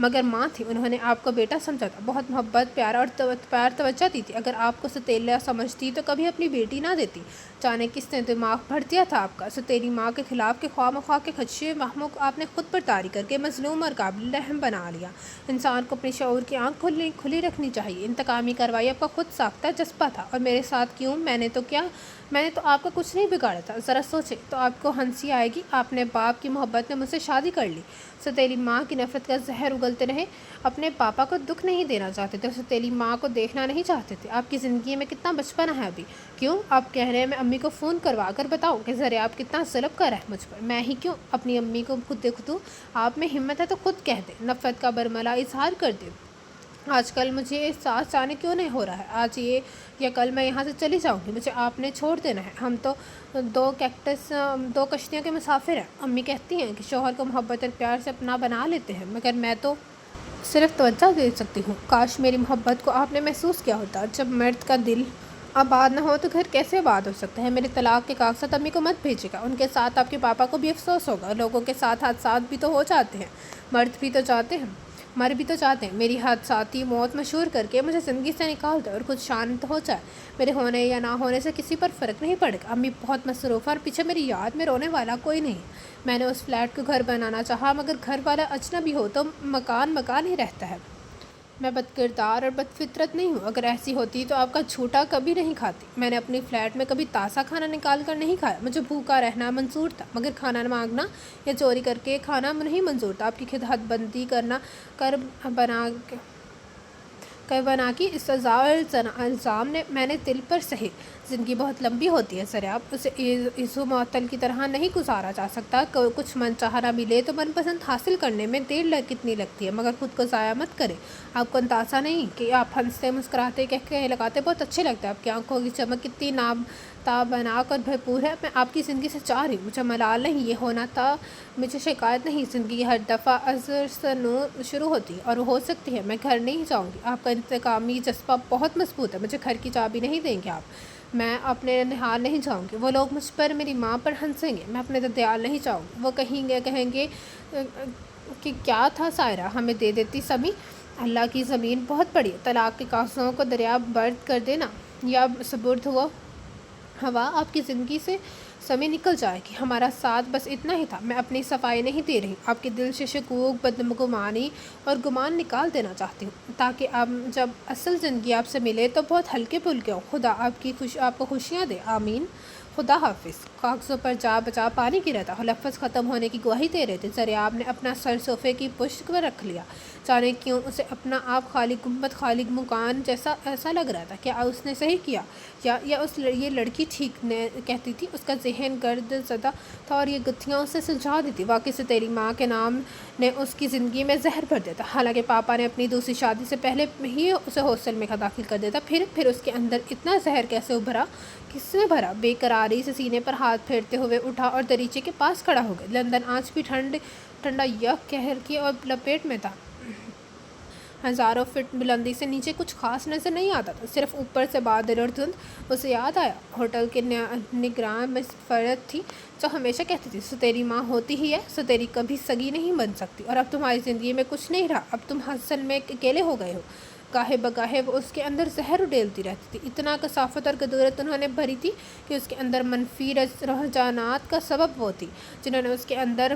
مگر ماں تھی، انہوں نے آپ کو بیٹا سمجھا تھا، بہت محبت پیار توجہ دی تھی۔ اگر آپ کو ستیلا سمجھتی تو کبھی اپنی بیٹی نہ دیتی۔ جانے کس نے دماغ بھر دیا تھا آپ کا؟ ستیلی ماں کے خلاف کے خواہ مخواہ کے خدشے وہموں کو آپ نے خود پر طاری کر کے مظلوم اور قابل رحم بنا لیا۔ انسان کو اپنے شعور کی آنکھ کھلی رکھنی چاہیے۔ انتقامی کارروائی آپ کا خود ساختہ جذبہ تھا، اور میرے ساتھ کیوں؟ میں نے تو آپ کا کچھ نہیں بگاڑا تھا۔ ذرا سوچیں تو آپ کو ہنسی آئے گی۔ آپ نے باپ کی محبت میں مجھ سے شادی کر لی۔ ستیلی ماں کی نفرت کا زہر اگلتے رہے۔ اپنے پاپا کو دکھ نہیں دینا چاہتے تھے، ستیلی ماں کو دیکھنا نہیں چاہتے تھے۔ آپ کی زندگی میں کتنا بچپنا ہے ابھی۔ کیوں؟ آپ کہہ رہے ہیں میں امی کو فون کروا کر بتاؤں کہ ذریعہ کتنا ظلم کر رہا ہے مجھ پر؟ میں ہی کیوں اپنی امی کو خود دیکھ دوں؟ آپ میں ہمت ہے تو خود کہہ دیں، نفرت کا برملا اظہار کر دیں۔ آج کل مجھے ساتھ جانے کیوں نہیں ہو رہا ہے؟ آج یا کل میں یہاں سے چلی جاؤں گی، مجھے آپ نے چھوڑ دینا ہے۔ ہم تو دو کشتیوں کے مسافر ہیں۔ امی کہتی ہیں کہ شوہر کو محبت اور پیار سے اپنا بنا لیتے ہیں، مگر میں تو صرف توجہ دے سکتی ہوں۔ کاش میری محبت کو آپ نے محسوس کیا ہوتا۔ جب مرد کا دل آباد نہ ہو تو گھر کیسے آباد ہو سکتا ہے؟ میرے طلاق کے کاغذات امی کو مت بھیجے گا، ان کے ساتھ آپ کے پاپا کو بھی افسوس ہوگا۔ لوگوں کے ساتھ حادثات بھی تو ہو جاتے ہیں، مر بھی تو جاتے ہیں۔ میری حادثاتی موت مشہور کر کے مجھے زندگی سے نکال دو اور خود شانت ہو جائے۔ میرے ہونے یا نہ ہونے سے کسی پر فرق نہیں پڑے گا۔ امی بہت مصروف ہے اور پیچھے میری یاد میں رونے والا کوئی نہیں۔ میں نے اس فلیٹ کو گھر بنانا چاہا، مگر گھر والا اجنبی ہو تو مکان ہی رہتا ہے۔ میں بد کردار اور بد فطرت نہیں ہوں۔ اگر ایسی ہوتی تو آپ کا جھوٹا کبھی نہیں کھاتی۔ میں نے اپنی فلیٹ میں کبھی تازہ کھانا نکال کر نہیں کھایا۔ مجھے بھوکا رہنا منظور تھا، مگر کھانا مانگنا یا چوری کر کے کھانا نہیں منظور تھا۔ آپ کی حد بندی کر بنا کی استضاء اور الزام نے میں نے دل پر سہی۔ زندگی بہت لمبی ہوتی ہے ذریعہ، اسے عزو معطل کی طرح نہیں گزارا جا سکتا۔ کچھ من چاہا نہ ملے تو من پسند حاصل کرنے میں دیر کتنی لگتی ہے، مگر خود کو ضائع مت کرے۔ آپ کو اندازہ نہیں کہ آپ ہنستے مسکراتے کہہ لگاتے بہت اچھے لگتے ہیں۔ آپ کی آنکھوں کی چمک کتنی تابناک اور بھرپور ہے۔ میں آپ کی زندگی سے چاہ رہی ہوں، مجھے ملال نہیں، یہ ہونا تھا، مجھے شکایت نہیں۔ زندگی ہر دفعہ ازر سے نو شروع ہوتی ہے اور ہو سکتی ہے میں گھر نہیں جاؤں گی۔ آپ کا انتقامی جذبہ بہت مضبوط ہے، مجھے گھر کی چابی نہیں دیں گے آپ۔ میں اپنے نہال نہیں جاؤں گی۔ وہ لوگ مجھ پر، میری ماں پر ہنسیں گے۔ میں اپنے ددیال نہیں جاؤں گی۔ وہ کہیں گے کہ کیا تھا سائرہ، ہمیں دے دیتی سمیع۔ اللہ کی زمین بہت بڑی ہے، طلاق کے کاغذوں کو دریا برد کر دینا یا سپرد ہوا آپ کی زندگی سے سمیع نکل جائے گی۔ ہمارا ساتھ بس اتنا ہی تھا۔ میں اپنی صفائی نہیں دے رہی، آپ کے دل سے شکوک، بدگمانی اور گمان نکال دینا چاہتی ہوں، تاکہ جب اصل زندگی آپ سے ملے تو بہت ہلکے پھلکے ہوں۔ خدا آپ کو خوشیاں دے، آمین۔ خدا حافظ۔ کاغذوں پر جا بجا پانی گر رہا تھا، لفظ ختم ہونے کی گواہی دے رہے تھے۔ ذریعہ نے اپنا سر صوفے کی پشت پر رکھ لیا۔ جانے کیوں اسے اپنا آپ خالق گنبد، خالق مکان جیسا ایسا لگ رہا تھا۔ کیا اس نے صحیح کیا یا یہ لڑکی ٹھیک کہتی تھی؟ اس کا ذہن گرد زدہ تھا اور یہ گتھیاں اسے سلجھا دی تھی۔ واقعی سے تیری ماں کے نام نے اس کی زندگی میں زہر بھر دیا تھا، حالانکہ پاپا نے اپنی دوسری شادی سے پہلے ہی اسے ہاسٹل میں داخل کر دیا تھا۔ پھر اس کے اندر اتنا زہر کیسے ابھرا؟ کس نے بھرا؟ بے قراری سے سینے پر ہاتھ پھیرتے ہوئے اٹھا اور دریچے کے پاس کھڑا ہو گیا۔ لندن آج بھی ٹھنڈا یک قہر کی اور لپیٹ میں تھا۔ ہزاروں فٹ بلندی سے نیچے کچھ خاص نظر نہیں آتا تھا، صرف اوپر سے بادل اور دھند۔ اسے یاد آیا ہوٹل کے نگراں میں فرد تھی جو ہمیشہ کہتی تھی ستیری ماں ہوتی ہی ہے، ستیری کبھی سگی نہیں بن سکتی، اور اب تمہاری زندگی میں کچھ نہیں رہا، اب تم اصل میں اکیلے ہو گئے ہو۔ گاہے بگاہے وہ اس کے اندر زہر اڈیلتی رہتی تھی، اتنا کثافت اور کدورت انہوں نے بھری تھی کہ اس کے اندر منفی رجحانات کا سبب وہ تھی جنہوں نے اس کے اندر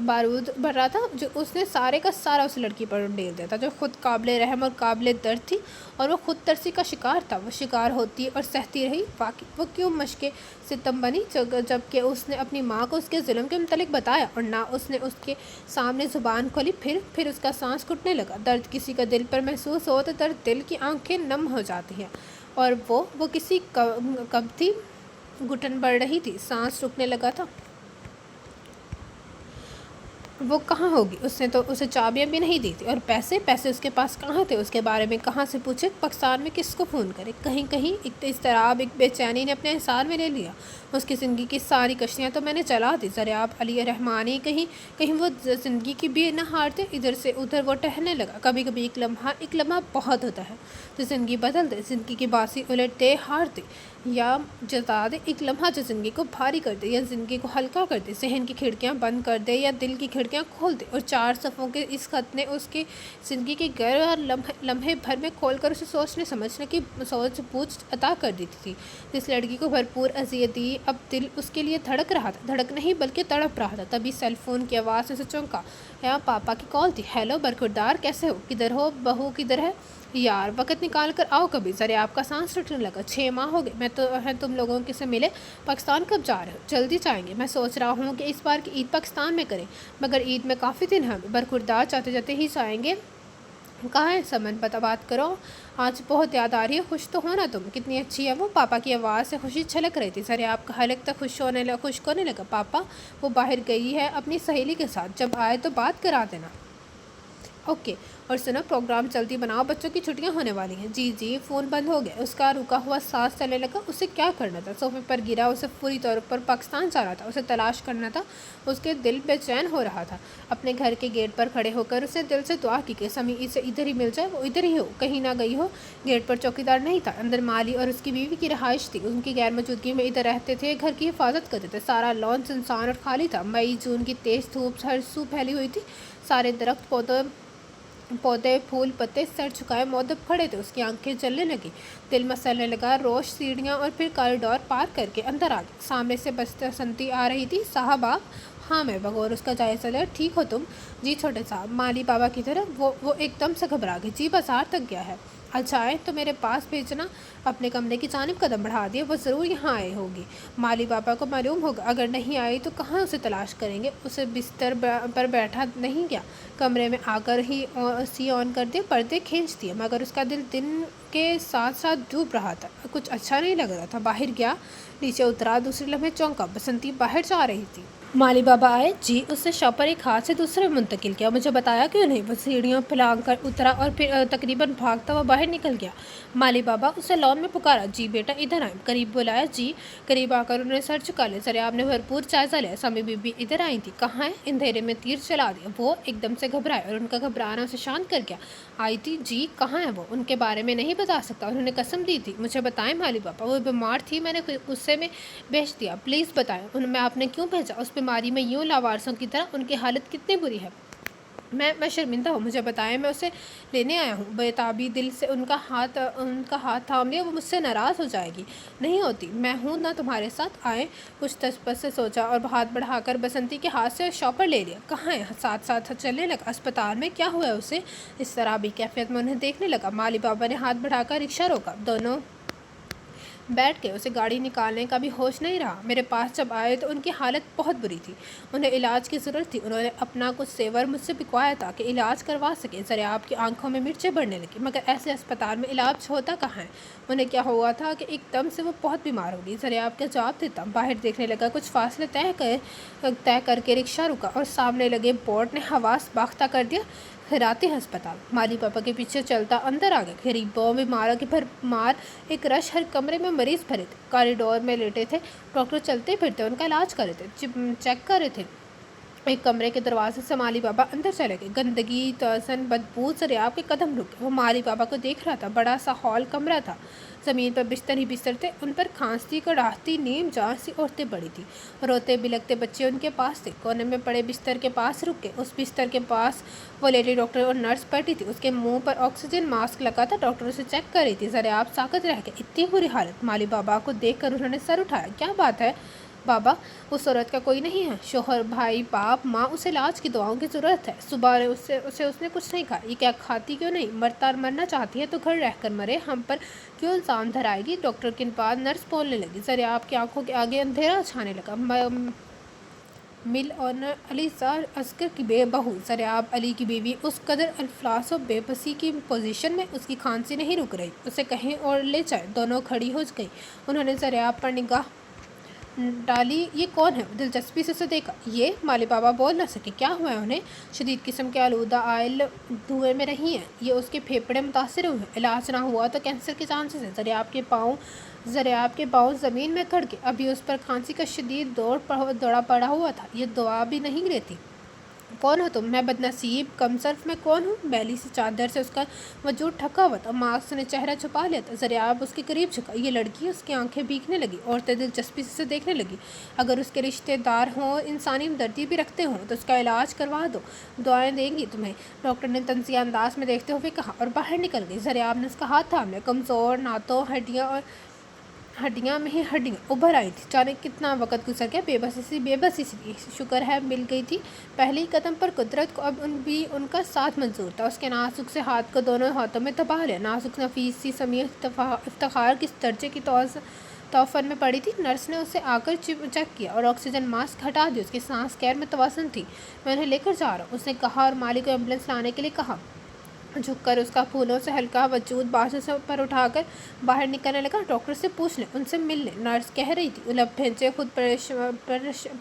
بارود بھرا تھا، جو اس نے سارے کا سارا اس لڑکی پر ڈیل دیا تھا، جو خود قابل رحم اور قابل درد تھی، اور وہ خود ترسی کا شکار تھا۔ وہ شکار ہوتی اور سہتی رہی۔ واقعی وہ کیوں مشق ستم بنی جب کہ اس نے اپنی ماں کو اس کے ظلم کے متعلق بتایا، اور نہ اس نے اس کے سامنے زبان کھولی۔ پھر اس کا سانس گھٹنے لگا۔ درد کسی کا دل پر محسوس ہو تو درد دل کی آنکھیں نم ہو جاتی ہیں، اور وہ کسی کب تھی، گھٹن بڑھ رہی تھی، سانس رکنے لگا تھا۔ وہ کہاں ہوگی؟ اس نے تو اسے چابیاں بھی نہیں دی تھی، اور پیسے اس کے پاس کہاں تھے؟ اس کے بارے میں کہاں سے پوچھے؟ پاکستان میں کس کو فون کرے؟ کہیں ایک اضطراب، ایک بے چینی نے اپنے انحصار میں لے لیا۔ اس کی زندگی کی ساری کشتیاں تو میں نے چلا دی۔ ضیاء علی رحمانی کہیں وہ زندگی کی بھی نہ ہارتے، ادھر سے ادھر وہ ٹہلنے لگا۔ کبھی کبھی ایک لمحہ بہت ہوتا ہے تو زندگی بدل دے، زندگی کی باسی الٹ دے، ہار دے یا جتا دے۔ ایک لمحہ جو زندگی کو بھاری کر دے یا زندگی کو ہلکا کر دے، ذہن کی کھڑکیاں بند کر دے یا دل کی کھڑکیاں کھول دے۔ اور 4 صفحوں کے اس خط نے اس کی زندگی کے گہرے اور لمحے بھر میں کھول کر اسے سوچنے سمجھنے کی سوچ بوجھ عطا کر دی تھی۔ جس لڑکی کو بھرپور اذیت دی، اب دل اس کے لیے دھڑک رہا تھا، دھڑک نہیں بلکہ تڑپ رہا تھا۔ تبھی سیل فون کی آواز سے اسے چونکا۔ یہاں پاپا کی کال تھی۔ ہیلو برخوردار، کیسے ہو؟ کدھر ہو؟ بہو کدھر ہے؟ یار وقت نکال کر آؤ کبھی۔ ذرا آپ کا سانس ٹوٹنے لگا۔ 6 ماہ ہو گئے میں تو تم لوگوں کے سے ملے۔ پاکستان کب جا رہے ہو؟ جلدی جائیں گے۔ میں سوچ رہا ہوں کہ اس بار کی عید پاکستان میں کریں، مگر عید میں کافی دن ہیں۔ برخوردار جاتے جاتے ہی جائیں گے۔ کہاں ہے سمن؟ بات کرو، آج بہت یاد آ رہی ہے۔ خوش تو ہونا تم، کتنی اچھی ہے وہ۔ پاپا کی آواز سے خوشی چھلک رہی تھی۔ ذرا آپ کا حلق تک خشک ہونے لگا۔ پاپا وہ باہر گئی ہے اپنی سہیلی کے ساتھ، جب آئے تو بات کرا دینا۔ اوکے، اور سنو پروگرام جلدی بناؤ، بچوں کی چھٹیاں ہونے والی ہیں۔ جی فون بند ہو گیا۔ اس کا رکا ہوا سانس چلنے لگا۔ اسے کیا کرنا تھا؟ صوفے پر گرا، اسے پوری طور پر پاکستان جانا تھا، اسے تلاش کرنا تھا۔ اس کے دل بے چین ہو رہا تھا۔ اپنے گھر کے گیٹ پر کھڑے ہو کر اسے دل سے دعا کی کہ سمیع اسے ادھر ہی مل جائے، وہ ادھر ہی ہو، کہیں نہ گئی ہو۔ گیٹ پر چوکیدار نہیں تھا، اندر مالی اور اس کی بیوی کی رہائش تھی۔ ان کی غیر موجودگی میں ادھر رہتے تھے، گھر کی حفاظت کرتے تھے۔ سارا لان سنسان اور خالی تھا۔ مئی جون کی تیز دھوپ ہر سو پھیلی ہوئی تھی۔ سارے درخت، پودے، پھول، پتے سر جھکائے مودب کھڑے تھے۔ اس کی آنکھیں جلنے لگیں، دل مسلنے لگا۔ روش سیڑھیاں اور پھر کوریڈور پار کر کے اندر آ گئی۔ سامنے سے بسنتی آ رہی تھی۔ صاحب آپ؟ ہاں میں، بغور اس کا جائزہ لیا۔ ٹھیک ہو تم؟ جی چھوٹے صاحب۔ مالی بابا کی طرف وہ ایک دم سے گھبرا گئی۔ جی بازار تک گیا ہے۔ اچھا آئے تو میرے پاس بھیجنا۔ اپنے کمرے کی جانب قدم بڑھا دیا۔ وہ ضرور یہاں آئی ہوگی، مالی بابا کو معلوم ہوگا۔ اگر نہیں آئی تو کہاں اسے تلاش کریں گے؟ اسے بستر پر بیٹھا نہیں گیا، کمرے میں آ کر ہی سی آن کر دے، پردے کھینچ دیے، مگر اس کا دن کے ساتھ ساتھ ڈوب رہا تھا۔ کچھ اچھا نہیں لگ رہا تھا۔ باہر گیا، نیچے اترا، دوسرے لمحے چونکا۔ بسنتی باہر جا رہی تھی۔ مالی بابا آئے؟ جی۔ اس سے شاپر ایک ہاتھ سے دوسرے میں منتقل کیا۔ مجھے بتایا کیوں نہیں؟ وہ سیڑھیاں پھلانگ کر اترا اور پھر تقریباً بھاگتا ہوا باہر نکل گیا۔ مالی بابا اسے لان میں پکارا۔ جی بیٹا ادھر آئیں۔ قریب بلایا۔ جی۔ قریب آ کر انہوں نے سر جھکا لیا۔ ذرا آپ نے بھرپور جائزہ لیا۔ سمیع بی بی ادھر آئی تھی۔ کہاں ہے؟ اندھیرے میں تیر چلا دیا۔ وہ ایک دم سے گھبرائے اور ان کا گھبرانا اسے شانت کر گیا۔ آئی تھی؟ جی۔ کہاں ہے وہ؟ ان کے بارے میں نہیں بتا سکتا، انہوں نے قسم دی تھی۔ مجھے بتائیں مالی بابا، وہ بیمار تھی، میں نے غصے میں بھیج دیا، پلیز بتائیں میں آپ نے کیوں بھیجا؟ اس بیماری میں یوں لاوارثوں کی طرح ان کی حالت کتنی بری ہے؟ میں شرمندہ ہوں، مجھے بتائیں، میں اسے لینے آیا ہوں۔ بےتابی دل سے ان کا ہاتھ تھام لیا۔ وہ مجھ سے ناراض ہو جائے گی۔ نہیں ہوتی، میں ہوں نا تمہارے ساتھ، آئیں۔ کچھ تجسس سے سوچا اور ہاتھ بڑھا کر بسنتی کے ہاتھ سے شاپر لے لیا۔ کہاں ہے؟ ساتھ چلنے لگا۔ اسپتال میں؟ کیا ہوا ہے اسے؟ اس طرح بھی کیفیت میں انہیں دیکھنے لگا۔ مالی بابا نے ہاتھ بڑھا کر رکشہ روکا۔ دونوں بیٹھ گئے۔ اسے گاڑی نکالنے کا بھی ہوش نہیں رہا۔ میرے پاس جب آئے تو ان کی حالت بہت بری تھی، انہیں علاج کی ضرورت تھی۔ انہوں نے اپنا کچھ زیور مجھ سے بکوایا تھا کہ علاج کروا سکیں۔ ذرا آپ کی آنکھوں میں مرچیں بڑھنے لگیں، مگر ایسے اسپتال میں علاج ہوتا کہاں ہے؟ انہیں کیا ہوا تھا کہ ایک دم سے وہ بہت بیمار ہو گئی؟ ذرا آپ کا جواب دیتا۔ باہر دیکھنے لگا۔ کچھ فاصلے طے کر کے رکشہ رکا اور سامنے لگے بورڈ نے حواس باختہ کر دیا، خیراتی ہسپتال۔ مالی پاپا کے پیچھے چلتا اندر آ گیا۔ غریبوں بیماروں کی بھرمار ایک رش، ہر کمرے میں مریض بھرے تھے، کوریڈور میں لیٹے تھے، ڈاکٹر چلتے پھرتے ان کا علاج کر رہے تھے، چیک کر رہے تھے۔ ایک کمرے کے دروازے سے مالی بابا اندر چلے گئے۔ گندگی، توسن، بدبو سے آپ کے قدم رک گئے۔ وہ مالی بابا کو دیکھ رہا تھا۔ بڑا سا ہال کمرہ تھا، زمین پر بستر ہی بستر تھے، ان پر کھانستی کڑاہتی نیم جان سی عورتیں پڑی تھیں، روتے بلکتے بچے ان کے پاس تھے۔ کونے میں پڑے بستر کے پاس رک گئے۔ اس بستر کے پاس وہ لیڈی ڈاکٹر اور نرس بیٹھی تھی، اس کے منہ پر آکسیجن ماسک لگا تھا، ڈاکٹر اسے چیک کر رہی تھی۔ ذرا آپ ساکت رہ گئے۔ اتنی بری حالت؟ مالی بابا کو دیکھ کر انہوں نے سر اٹھایا۔ کیا بات ہے بابا؟ اس عورت کا کوئی نہیں ہے؟ شوہر، بھائی، باپ، ماں؟ اسے علاج کی دعاؤں کی ضرورت ہے۔ صبح اس نے کچھ نہیں کہا۔ یہ کیا کھاتی کیوں نہیں؟ مرنا چاہتی ہے تو گھر رہ کر مرے، ہم پر کیوں الزام دھرائے گی؟ ڈاکٹر کے بعد نرس بولنے لگی۔ ذرا آپ کی آنکھوں کے آگے اندھیرا چھانے لگا۔ مل آنر علی زار اصغر کی بہو ذریعہ علی کی بیوی اس قدر افلاس و بے بسی کی پوزیشن میں، اس کی کھانسی نہیں رک رہی، اسے کہیں اور لے جائیں۔ دونوں کھڑی ہو گئی۔ انہوں نے ذریعہ پر نگاہ ڈالی۔ یہ کون ہے؟ دلچسپی سے اسے دیکھا۔ یہ مالی بابا بول نہ سکے۔ کیا ہوا ہے انہیں؟ شدید قسم کے آلودہ آئل دھوئے میں رہی ہیں۔ یہ اس کے پھیپھڑے متاثر ہوئے ہیں۔ علاج نہ ہوا تو کینسر کے چانسز ہیں۔ ذریعہ کے پاؤں زمین میں کھڑ گئے۔ ابھی اس پر کھانسی کا شدید دورہ پڑا ہوا تھا۔ یہ دعا بھی نہیں لیتی۔ کون ہو تم؟ میں بدنصیب کمصرف میں کون ہوں؟ میلی سی چادر سے اس کا وجود ڈھکا ہوا تھا۔ ماسک نے چہرہ چھپا لیا تھا۔ ذریعہ اس کے قریب جھکا۔ یہ لڑکی، اس کی آنکھیں بھیگنے لگی۔ عورتیں دلچسپی سے دیکھنے لگی۔ اگر اس کے رشتے دار ہوں، انسانی ہمدردی بھی رکھتے ہوں تو اس کا علاج کروا دو، دعائیں دیں گی تمہیں، ڈاکٹر نے طنزیہ انداز میں دیکھتے ہوئے کہا، اور باہر نکل گئی۔ ذریعہ نے اس کا ہاتھ تھام لیا۔ کمزور ناتوں ہڈیاں میں ہی ہڈیاں ابھر آئی تھیں۔ جانے کتنا وقت گزر گیا۔ بے بسی سی شکر ہے مل گئی تھی پہلے ہی قدم پر۔ قدرت کو اب بھی ان کا ساتھ منظور تھا۔ اس کے نازک سے ہاتھ کو دونوں ہاتھوں میں دبا لیا۔ نازک، نفیس سی سمیع افتخار کس درجے کی توفن میں پڑی تھی۔ نرس نے اسے آ کر چیک کیا اور آکسیجن ماسک ہٹا دیا۔ اس کی سانس غیر متوازن تھی۔ میں انہیں لے کر جا رہا ہوں، اس نے کہا اور مالی کو ایمبولینس لانے کے لیے کہا۔ جھک کر اس کا پھولوں سے ہلکا وجود بازو پر اٹھا کر باہر نکلنے لگا۔ ڈاکٹر سے پوچھ لیں، ان سے مل لیں، نرس کہہ رہی تھی۔ لب بھینچے خود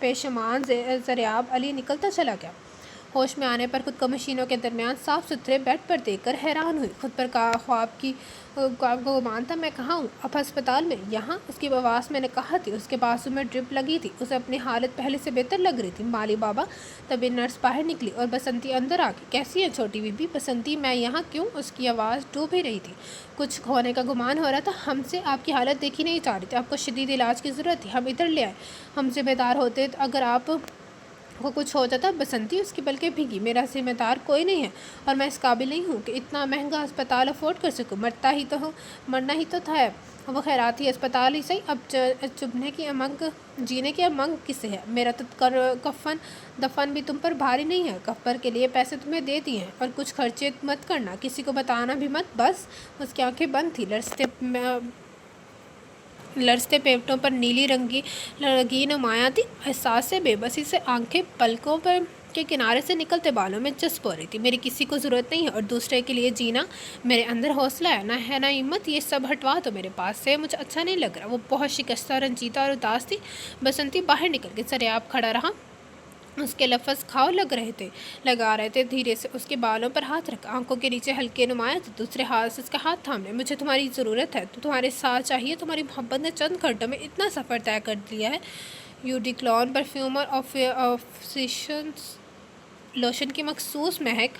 پیشمان ذریعہ علی نکلتا چلا گیا۔ ہوش میں آنے پر خود کو مشینوں کے درمیان صاف ستھرے بیڈ پر دیکھ کر حیران ہوئی۔ خود پر خواب کو گمان تھا۔ میں کہاں ہوں؟ اب ہسپتال میں؟ یہاں؟ اس کی آواز میں نے کہا تھی۔ اس کے بازو میں ڈرپ لگی تھی۔ اسے اپنی حالت پہلے سے بہتر لگ رہی تھی۔ مالی بابا۔ تبھی نرس باہر نکلی اور بسنتی اندر آ گئی۔ کیسی ہے چھوٹی بی بی؟ بسنتی، میں یہاں کیوں؟ اس کی آواز ڈوب ہی رہی تھی۔ کچھ ہونے کا گمان ہو رہا تھا۔ ہم سے آپ کی حالت دیکھی نہیں جا رہی تھی۔ آپ کو شدید علاج کی ضرورت تھی۔ ہم ادھر لے آئے۔ ہم ذمہ دار ہوتے اگر آپ کو کچھ ہو جاتا۔ بسنتی، اس کی پلکیں بھیگی۔ میرا ذمہ دار کوئی نہیں ہے اور میں اس قابل نہیں ہوں کہ اتنا مہنگا ہسپتال افورڈ کر سکوں۔ مرنا ہی تو تھا۔ وہ خیراتی ہسپتال ہی صحیح، اب جینے کی امنگ کسے ہے؟ میرا تو دفن بھی تم پر بھاری نہیں ہے۔ کفن کے لیے پیسے تمہیں دے دیے ہیں اور کچھ خرچے مت کرنا، کسی کو بتانا بھی مت۔ بس۔ اس کی آنکھیں بند تھیں۔ لرزتے پیپٹوں پر نیلی رنگی نمایاں تھی۔ احساس بے بسی سے آنکھیں پلکوں کے کنارے سے نکلتے بالوں میں جذب ہو رہی تھی۔ میری کسی کو ضرورت نہیں ہے اور دوسرے کے لیے جینا میرے اندر حوصلہ ہے نہ ہمت۔ یہ سب ہٹوا دو میرے پاس سے، مجھے اچھا نہیں لگ رہا۔ وہ بہت شکستہ، رنجیدہ اور اداس تھی۔ بسنتی باہر نکل گئی۔ ذریعہ کھڑا رہا۔ اس کے لفظ کھاؤ لگا رہے تھے۔ دھیرے سے اس کے بالوں پر ہاتھ رکھا، آنکھوں کے نیچے ہلکے نمایاں تھے۔ دوسرے ہاتھ سے اس کا ہاتھ تھام لیا۔ مجھے تمہاری ضرورت ہے، تمہارے ساتھ چاہیے۔ تمہاری محبت نے چند گھنٹوں میں اتنا سفر طے کر لیا ہے۔ یوڈیکلون پرفیوم اور آفیشنس لوشن کی مخصوص مہک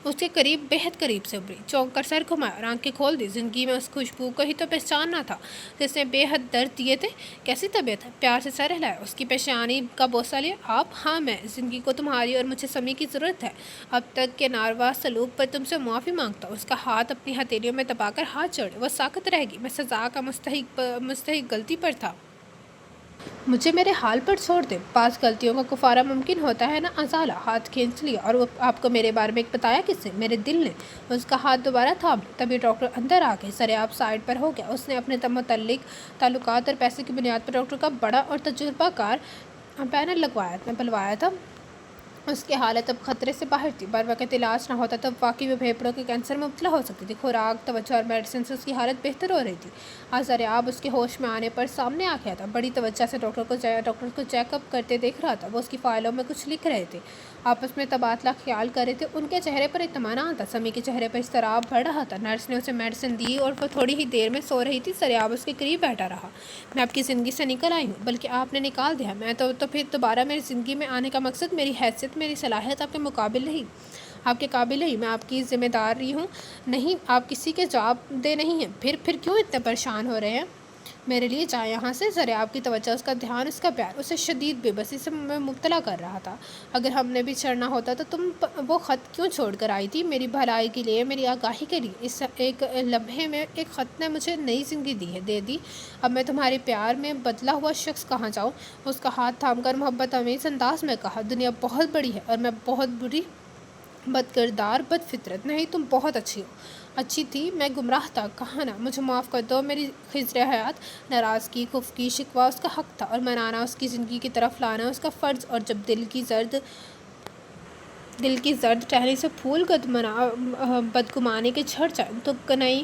اس کے قریب، بہت قریب سے ابھری۔ چونک کر سر گھمایا اور آنکھیں کھول دی۔ زندگی میں اس خوشبو کو ہی تو پہچاننا تھا جس نے بے حد درد دیے تھے۔ کیسی طبیعت ہے؟ پیار سے سر ہلایا، اس کی پیشانی کا بوسہ لیا۔ آپ؟ ہاں میں۔ زندگی کو تمہاری اور مجھے سمیع کی ضرورت ہے۔ اب تک کے ناروا سلوک پر تم سے معافی مانگتا ہوں۔ اس کا ہاتھ اپنی ہتھیلیوں میں دبا کر ہاتھ جوڑے۔ وہ ساکت رہ گئی۔ میں سزا کا مستحق غلطی پر تھا۔ مجھے میرے حال پر چھوڑ دیں۔ بعض غلطیوں کا کفارہ ممکن ہوتا ہے نا ازالہ۔ ہاتھ کھینچ لیا۔ اور آپ کو میرے بارے میں بتایا کس نے؟ میرے دل نے۔ اس کا ہاتھ دوبارہ تھام لیا۔ تبھی ڈاکٹر اندر آ گئے۔ ذریعہ سائڈ پر ہو گیا۔ اس نے اپنے متعلق تعلقات اور پیسے کی بنیاد پر ڈاکٹر کا بڑا اور تجربہ کار پینل بلوایا تھا۔ اس کی حالت اب خطرے سے باہر تھی۔ بروقت علاج نہ ہوتا تو واقعی وہ پھیپھڑوں کے کینسر میں مبتلا ہو سکتی تھی۔ خوراک، توجہ اور میڈیسن سے اس کی حالت بہتر ہو رہی تھی۔ آج ذریعہ اس کے ہوش میں آنے پر سامنے آ گیا تھا۔ بڑی توجہ سے ڈاکٹر کو چیک اپ کرتے دیکھ رہا تھا۔ وہ اس کی فائلوں میں کچھ لکھ رہے تھے، آپس میں تبادلہ خیال کر رہے تھے۔ ان کے چہرے پر اطمینان تھا۔ سمیع کے چہرے پر اضطراب بڑھ رہا تھا۔ نرس نے اسے میڈیسن دی اور وہ تھوڑی ہی دیر میں سو رہی تھی۔ ذریعہ اس کے قریب بیٹھا رہا۔ میں آپ کی زندگی سے نکل آئی ہوں، بلکہ آپ نے نکال دیا۔ میں تو پھر دوبارہ میری زندگی میں آنے کا مقصد میری حیثیت، میری صلاحیت آپ کے قابل نہیں۔ میں آپ کی ذمہ داری ہوں۔ نہیں، آپ کسی کے جواب دہ نہیں ہیں۔ پھر کیوں اتنے پریشان ہو رہے ہیں؟ میرے لیے جائیں یہاں سے۔ ذریعہ کی توجہ، اس کا دھیان، اس کا پیار اسے شدید بے بسی سے مبتلا کر رہا تھا۔ اگر ہم نے بھی چھڑنا ہوتا تو تم وہ خط کیوں چھوڑ کر آئی تھی؟ میری بھلائی کے لیے، میری آگاہی کے لیے۔ اس ایک لمحے میں ایک خط نے مجھے نئی زندگی دے دی۔ اب میں تمہارے پیار میں بدلا ہوا شخص کہاں جاؤں؟ اس کا ہاتھ تھام کر محبت آمیز انداز میں کہا، دنیا بہت بڑی ہے اور میں بہت بری، بد کردار، بد فطرت۔ نہیں، تم بہت اچھی تھی، میں گمراہ تھا۔ کہا نا، مجھے معاف کر دو میری خضر حیات۔ ناراضگی، خفگی، شکوہ اس کا حق تھا اور منانا، اس کی زندگی کی طرف لانا اس کا فرض۔ اور جب دل کی زرد ٹہنی سے پھول بدگمانی کے جھڑ جائیں تو کنائی